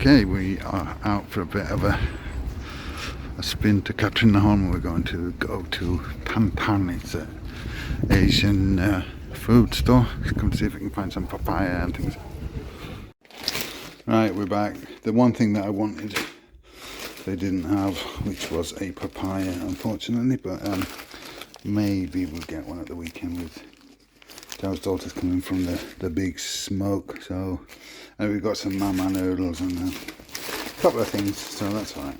Okay, we are out for a bit of a spin to Katrineholm. We're going to go to Tantan. It's an Asian food store. Come see if we can find some papaya and things. Right, we're back. The one thing that I wanted they didn't have, which was a papaya, unfortunately, but maybe we'll get one at the weekend with Joe's daughter's coming from the big smoke. So we've got some mama noodles and a couple of things, so that's alright.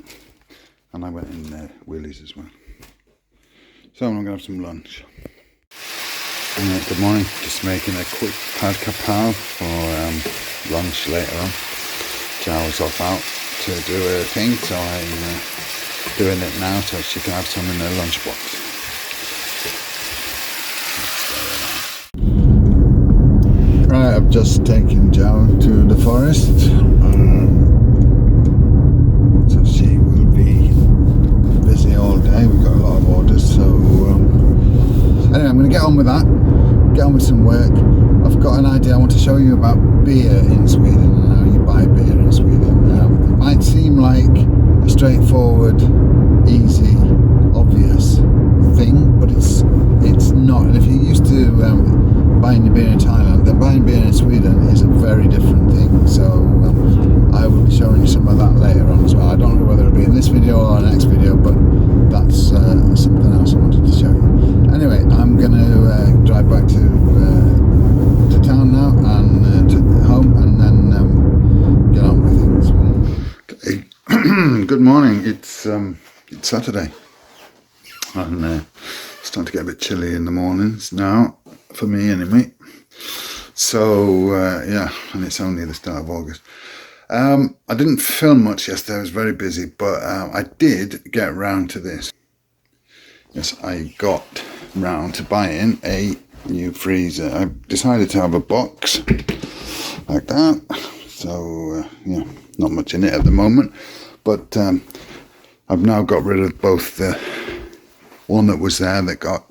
And I went in Willie's as well. So I'm going to have some lunch. Good morning, just making a quick pad kapow for lunch later on. Joe's off out to do her thing, so I'm doing it now so she can have some in her lunchbox. Right, I've just taken Joe to the forest, so she will be busy all day. We've got a lot of orders, so anyway, I'm going to get on with that, get on with some work. I've got an idea I want to show you about beer in Sweden and how you buy beer in Sweden. It might seem like a straightforward, easy, obvious thing, but it's not. And if you're used to buying your beer in Thailand, then buying beer in Sweden is a very different thing. So I will be showing you some of that later on as well. I don't know whether it'll be in this video or the next video, but that's something else I wanted to show you. Anyway, I'm going to drive back to town now and to home, and then get on with things. Okay. Good morning. It's Saturday, and it's starting to get a bit chilly in the mornings now, for me anyway. So yeah, and it's only the start of August. I didn't film much yesterday, I was very busy, but I did get round to this. Yes, I got round to buying a new freezer. I decided to have a box like that, so yeah, not much in it at the moment, but I've now got rid of both the one that was there that got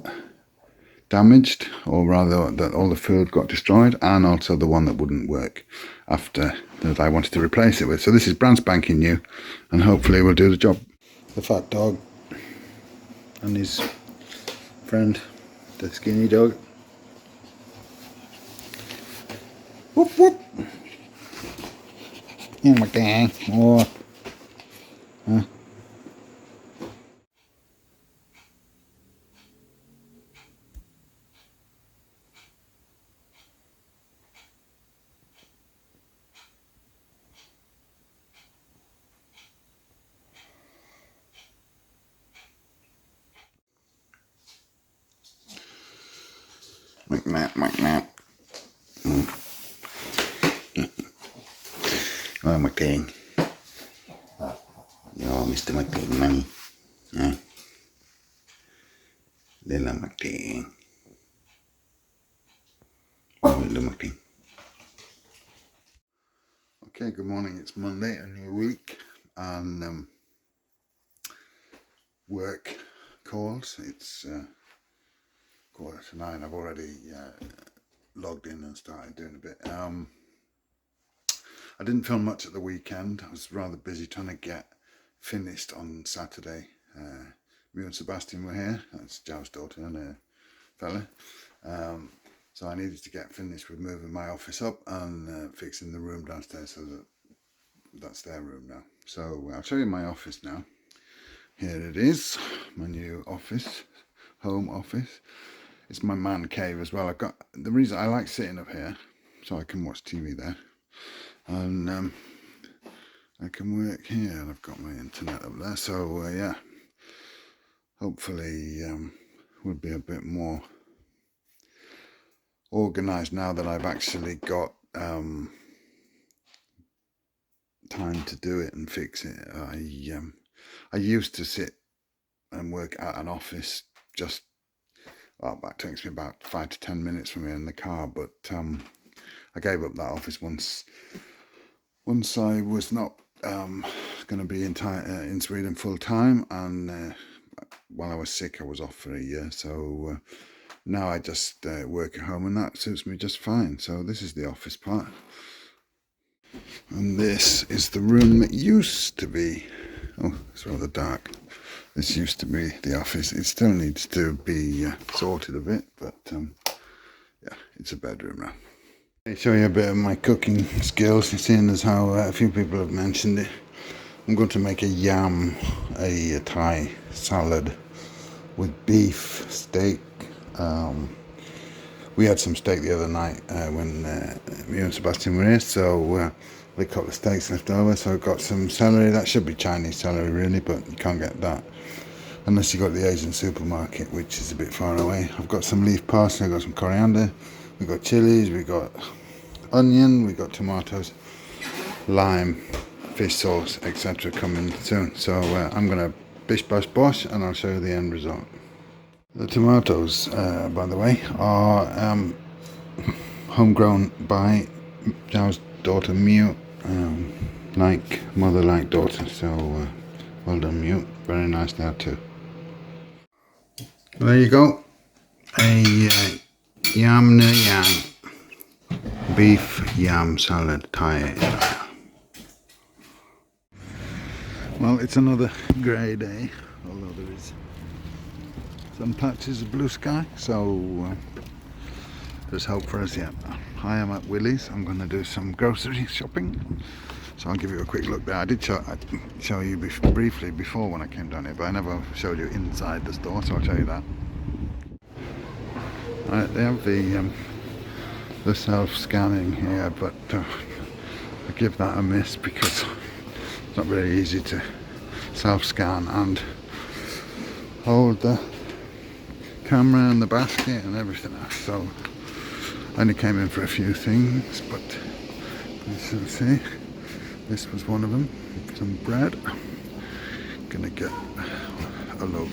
damaged, or rather that all the food got destroyed, and also the one that wouldn't work after that I wanted to replace it with. So this is brand spanking new, and hopefully will do the job. The fat dog and his friend, the skinny dog. Whoop whoop. Oh my gang. Oh. Huh? McNap, McNap. Oh, McCain. Oh, Mr. McCain, money. Yeah. Little McCain. Oh, little McCain. Okay, good morning. It's Monday, a new week, and work calls. It's 8:45. I've already logged in and started doing a bit. I didn't film much at the weekend. I was rather busy trying to get finished on Saturday. Me and Sebastian were here. That's Joe's daughter and a fella. So I needed to get finished with moving my office up and fixing the room downstairs, so that's their room now. So I'll show you my office now. Here it is, my new office, home office. It's my man cave as well. The reason I like sitting up here, so I can watch TV there, and I can work here, and I've got my internet up there. So yeah, hopefully we'll be a bit more organised now that I've actually got time to do it and fix it. I used to sit and work at an office just, well, that takes me about 5 to 10 minutes from here in the car, but I gave up that office once I was not going to be in Sweden full time, and while I was sick I was off for a year, so now I just work at home, and that suits me just fine. So this is the office part. And this is the room that used to be, oh, it's rather dark. This used to be the office. It still needs to be sorted a bit, but yeah, it's a bedroom now. I'll show you a bit of my cooking skills, seeing as how a few people have mentioned it. I'm going to make a Thai salad with beef, steak. We had some steak the other night when me and Sebastian were here, so we got the steaks left over. So I've got some celery. That should be Chinese celery really, but you can't get that unless you go to the Asian supermarket, which is a bit far away. I've got some leaf parsley, I've got some coriander, we've got chilies, we've got onion, we've got tomatoes, lime, fish sauce, etc. coming soon. So I'm going to bish bash bosh and I'll show you the end result. The tomatoes, by the way, are homegrown by Zhao's daughter Miu, like mother like daughter, so well done Miu, very nice there too. There you go, a yam na yang, beef yam salad Thai. Well, it's another grey day, although there is some patches of blue sky, so there's hope for us yet. I am at Willie's. I'm going to do some grocery shopping, so I'll give you a quick look there. I did show you briefly before when I came down here, but I never showed you inside the store, so I'll show you that. Right, they have the self-scanning here, but I give that a miss because it's not very easy to self-scan and hold the camera and the basket and everything else. So I only came in for a few things, but you shall see this was one of them. Some bread. Gonna get a loaf.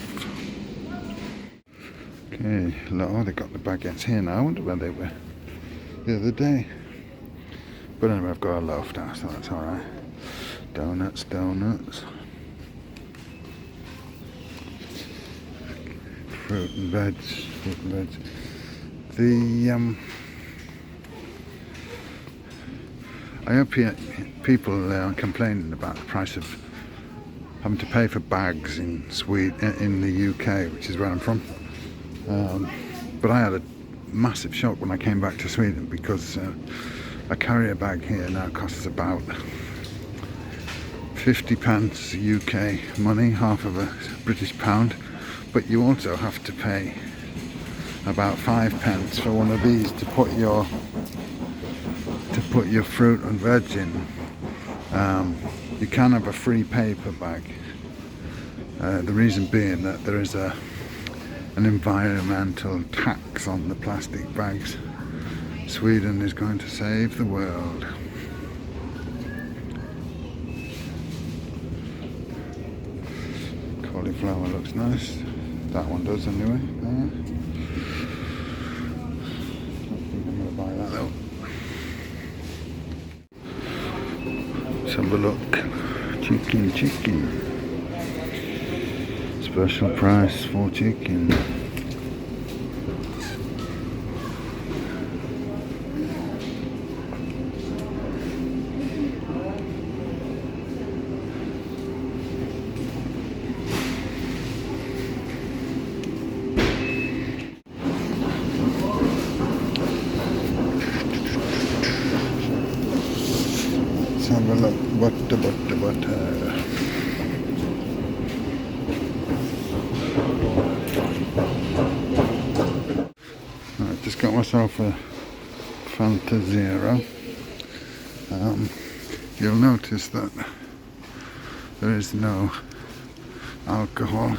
Okay, oh, they got the baguettes here now. I wonder where they were the other day. But anyway, I've got a loaf now, so that's alright. Donuts. Fruit and veg. I hope people complaining about the price of having to pay for bags in Sweden, in the UK, which is where I'm from. But I had a massive shock when I came back to Sweden because a carrier bag here now costs about 50 pence UK money, half of a British pound, but you also have to pay about 5 pence for one of these to put your fruit and veg in. You can have a free paper bag. The reason being that there is an environmental tax on the plastic bags. Sweden is going to save the world. Cauliflower looks nice. That one does anyway. I think I'm going to buy that though. Let's have a look. Chicken. Special price for chicken. Let's have a look. Butter. Right, just got myself a Fanta Zero. You'll notice that there is no alcohol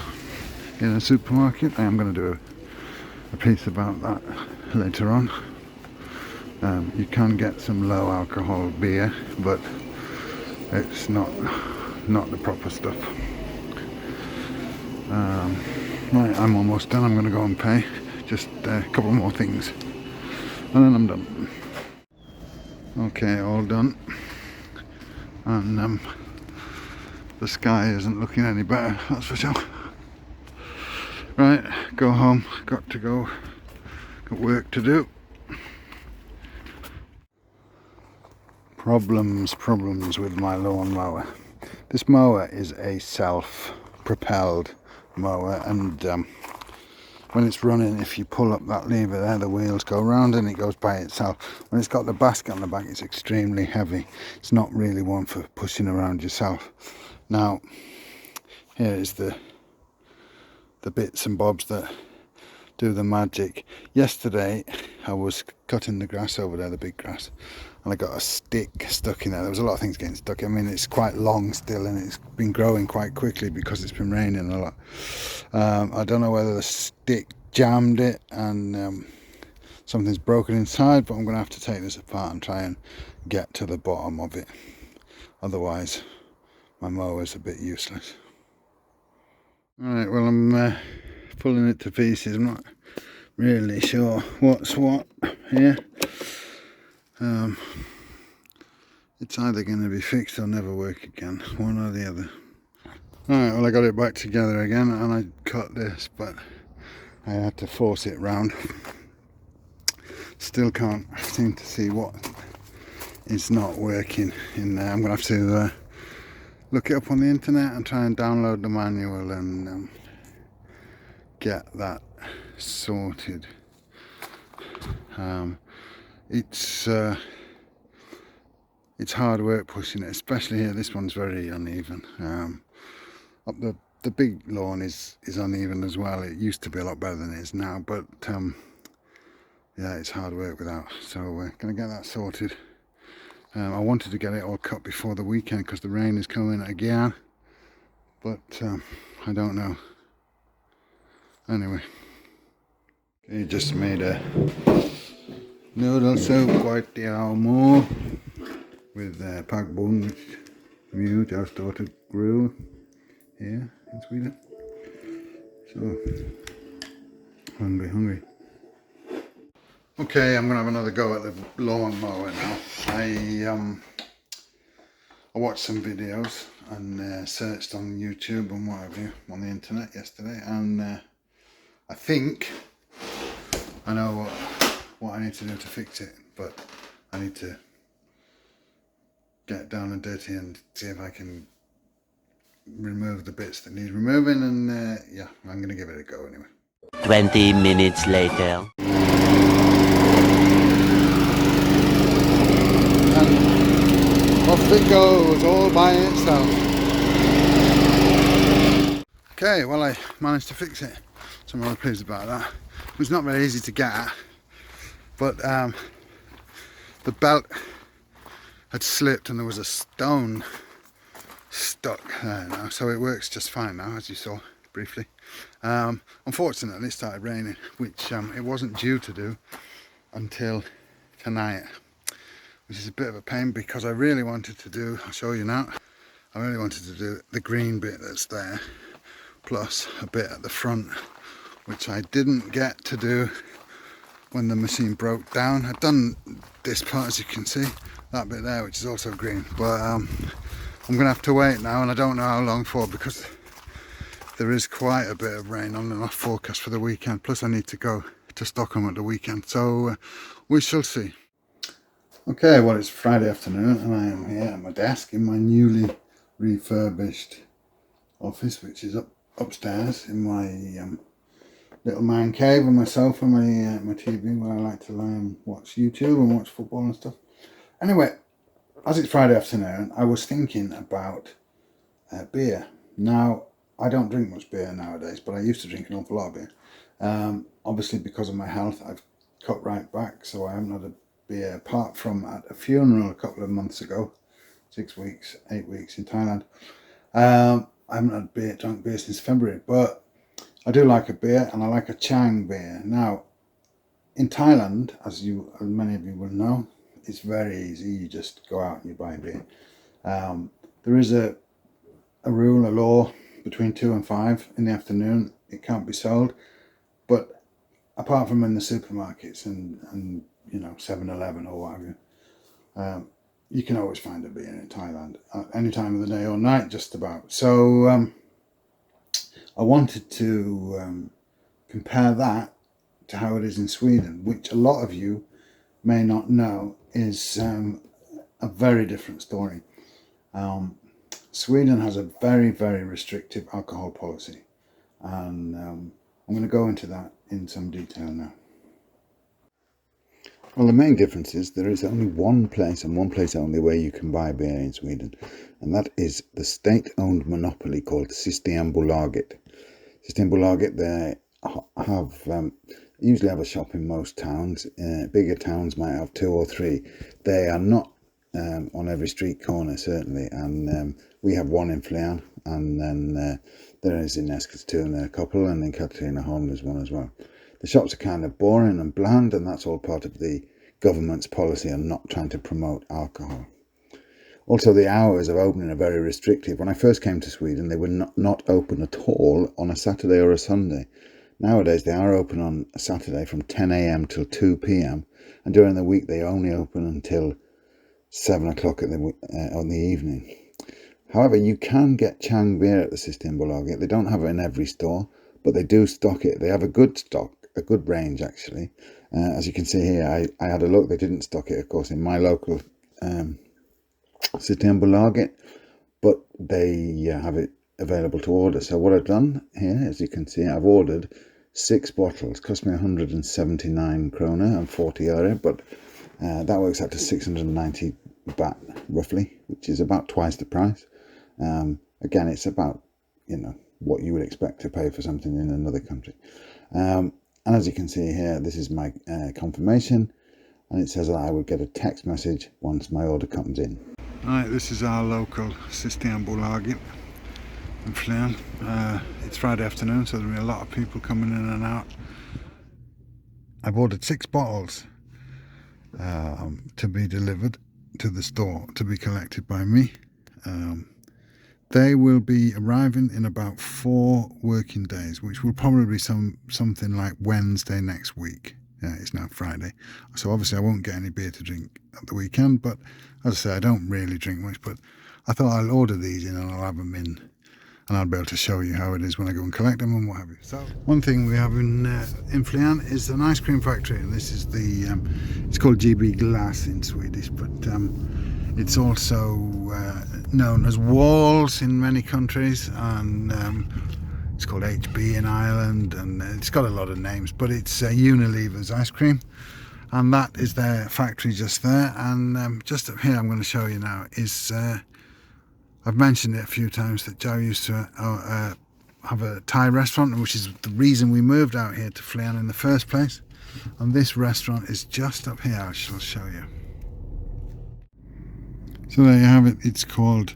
in a supermarket. I am going to do a piece about that later on. You can get some low alcohol beer, but it's not the proper stuff. Right, I'm almost done. I'm going to go and pay. Just a couple more things and then I'm done. Okay, all done. And the sky isn't looking any better, that's for sure. Right, go home, got to go, got work to do. problems with my lawnmower. This mower is a self-propelled mower, and when it's running, if you pull up that lever there, the wheels go round and it goes by itself. When it's got the basket on the back, it's extremely heavy. It's not really one for pushing around yourself. Now, here is the bits and bobs that do the magic. Yesterday, I was cutting the grass over there, the big grass, and I got a stick stuck in there. There was a lot of things getting stuck. I mean, it's quite long still, and it's been growing quite quickly because it's been raining a lot. I don't know whether the stick jammed it and something's broken inside, but I'm going to have to take this apart and try and get to the bottom of it. Otherwise, my mower's a bit useless. Alright, well, I'm pulling it to pieces. I'm not really sure what's what here. It's either going to be fixed or never work again, one or the other. Alright, well, I got it back together again, and I cut this, but I had to force it round. Still can't seem to see what is not working in there. I'm going to have to look it up on the internet and try and download the manual and get that sorted. It's hard work pushing it, especially here. This one's very uneven. Up the big lawn is uneven as well. It used to be a lot better than it is now, but yeah, it's hard work without. So we're gonna get that sorted. I wanted to get it all cut before the weekend because the rain is coming again, but I don't know. Anyway, he just made a noodle soup quite the more with pag bun, which we just started grew here in Sweden. So hungry. Okay, I'm gonna have another go at the lawnmower now. I watched some videos and searched on YouTube and what have you on the internet yesterday, and I think I know what I need to do to fix it, but I need to get down and dirty and see if I can remove the bits that need removing, and yeah, I'm going to give it a go anyway. 20 minutes later. And off it goes all by itself. Okay, well, I managed to fix it, so I'm really pleased about that. It was not very easy to get at, but the belt had slipped and there was a stone stuck there now, so it works just fine now, as you saw briefly. Unfortunately, it started raining, which it wasn't due to do until tonight, which is a bit of a pain because I really wanted to do, I'll show you now, I really wanted to do the green bit that's there, plus a bit at the front, which I didn't get to do when the machine broke down. I'd done this part, as you can see, that bit there, which is also green, but I'm gonna have to wait now, and I don't know how long for, because there is quite a bit of rain on and off forecast for the weekend, plus I need to go to Stockholm at the weekend, so we shall see. Okay, well, it's Friday afternoon and I am here at my desk in my newly refurbished office, which is upstairs in my little man cave, with my sofa, my TV, where I like to lie and watch YouTube and watch football and stuff. Anyway, as it's Friday afternoon, I was thinking about beer. Now, I don't drink much beer nowadays, but I used to drink an awful lot of beer. Obviously, because of my health, I've cut right back, so I haven't had a beer apart from at a funeral a couple of months ago, 8 weeks in Thailand. I haven't had drunk beer since February, but I do like a beer, and I like a Chang beer. Now, in Thailand, as many of you will know, it's very easy. You just go out and you buy beer. There is a rule, a law, between 2 and 5 in the afternoon, it can't be sold. But apart from in the supermarkets and you know, 7-Eleven or what have you, you can always find a beer in Thailand at any time of the day or night, just about. So I wanted to compare that to how it is in Sweden, which a lot of you may not know is a very different story. Sweden has a very, very restrictive alcohol policy, and I'm going to go into that in some detail now. Well, the main difference is there is only one place and one place only where you can buy beer in Sweden, and that is the state-owned monopoly called Systembolaget. Systembolaget, they have usually have a shop in most towns. Bigger towns might have 2 or 3. They are not on every street corner, certainly, and we have one in Flen, and then there is in Eskilstuna a couple, and in Katrineholm there's one as well. The shops are kind of boring and bland, and that's all part of the government's policy on not trying to promote alcohol. Also, the hours of opening are very restrictive. When I first came to Sweden, they were not open at all on a Saturday or a Sunday. Nowadays, they are open on a Saturday from 10 a.m. till 2 p.m. and during the week they only open until 7 o'clock on the evening. However, you can get Chang beer at the Systembolaget. They don't have it in every store, but they do stock it. They have a good stock, a good range actually. As you can see here, I had a look. They didn't stock it, of course, in my local Systembolaget, but they have it available to order. So what I've done here, as you can see, I've ordered 6 bottles. Cost me 179 krona and 40 öre, but that works out to 690 baht roughly, which is about twice the price. Again, it's about, you know, what you would expect to pay for something in another country. And as you can see here, this is my confirmation, and it says that I would get a text message once my order comes in. Right, this is our local Systembolaget in Flen. It's Friday afternoon, so there'll be a lot of people coming in and out. I've ordered 6 bottles to be delivered to the store, to be collected by me. They will be arriving in about 4 working days, which will probably be something like Wednesday next week. It's now Friday, so obviously I won't get any beer to drink at the weekend, but as I say, I don't really drink much, but I thought I'll order these in and I'll have them in, and I'll be able to show you how it is when I go and collect them and what have you. So one thing we have in Flen is an ice cream factory, and this is the it's called GB Glass in Swedish, but it's also known as Walls in many countries, and it's called HB in Ireland, and it's got a lot of names, but it's Unilever's ice cream, and that is their factory just there. And just up here, I'm going to show you now, is I've mentioned it a few times that Joe used to have a Thai restaurant, which is the reason we moved out here to Flen in the first place. And this restaurant is just up here. I shall show you. So there you have it. It's called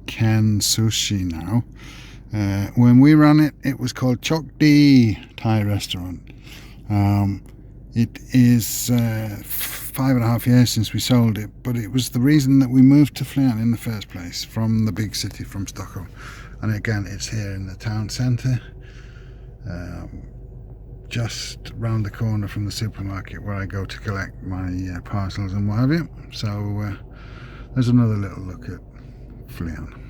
Ken Sushi now. When we ran it, it was called Chok Di Thai Restaurant. It is 5.5 years since we sold it, but it was the reason that we moved to Flen in the first place, from the big city, from Stockholm. And again, it's here in the town centre, just round the corner from the supermarket where I go to collect my parcels and what have you. So there's another little look at Flen.